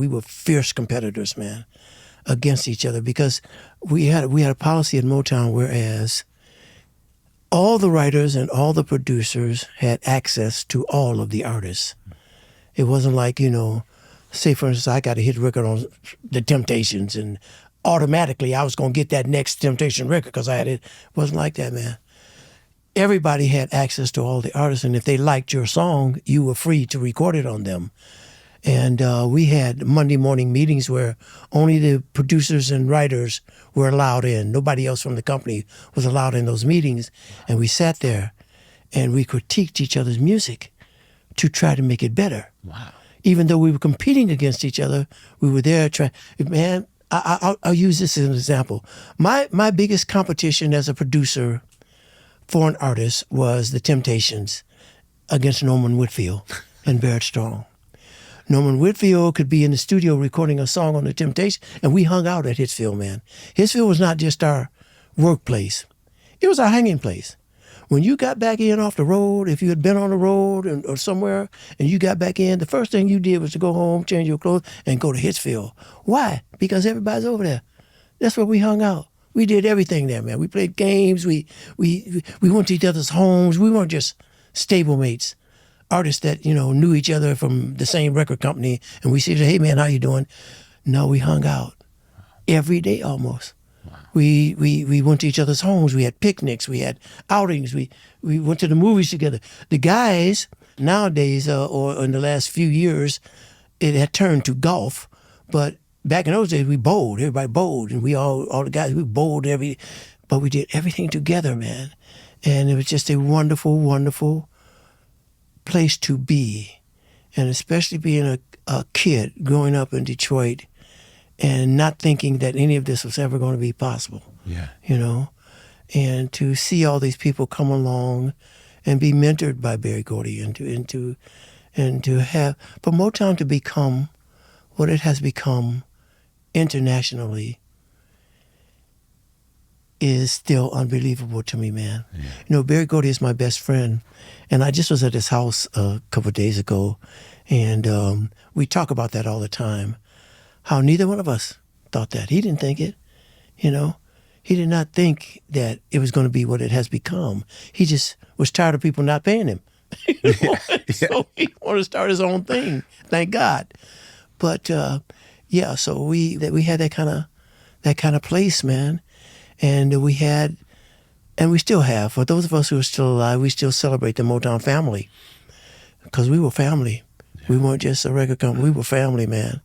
We were fierce competitors, man, against each other because we had a policy at Motown whereas all the writers and all the producers had access to all of the artists. It wasn't like, say for instance, I got a hit record on the Temptations and automatically I was going to get that next Temptation record because I had it. It wasn't like that, man. Everybody had access to all the artists, and if they liked your song, you were free to record it on them. And we had Monday morning meetings where only the producers and writers were allowed in. Nobody else from the company was allowed in those meetings. And we sat there and we critiqued each other's music to try to make it better. Wow. Even though we were competing against each other, we were there trying. Man, I'll use this as an example. My biggest competition as a producer for an artist was the Temptations against Norman Whitfield and Barrett Strong. Norman Whitfield could be in the studio recording a song on the Temptations, and we hung out at Hitsfield, man. Hitsfield was not just our workplace. It was our hanging place. When you got back in off the road, if you had been on the road or somewhere, and you got back in, the first thing you did was to go home, change your clothes, and go to Hitsfield. Why? Because everybody's over there. That's where we hung out. We did everything there, man. We played games. We went to each other's homes. We weren't just stablemates. Artists that, knew each other from the same record company, and we said, hey, man, how you doing? No, we hung out every day almost. Wow. We went to each other's homes. We had picnics. We had outings. We went to the movies together. The guys nowadays, or in the last few years, it had turned to golf, but back in those days, we bowled. Everybody bowled, and all the guys, we bowled but we did everything together, man. And it was just a wonderful, wonderful place to be, and especially being a kid growing up in Detroit and not thinking that any of this was ever going to be possible. Yeah. And to see all these people come along and be mentored by Berry Gordy and to have for Motown to become what it has become internationally is still unbelievable to me, man. Yeah. Berry Gordy is my best friend, and I just was at his house a couple of days ago, and we talk about that all the time, how neither one of us thought that. He didn't think it, He did not think that it was going to be what it has become. He just was tired of people not paying him. So he wanted to start his own thing, thank God. But, so we had that kind of place, man. And we had, and we still have, for those of us who are still alive, we still celebrate the Motown family because we were family. Yeah. We weren't just a record company. We were family, man.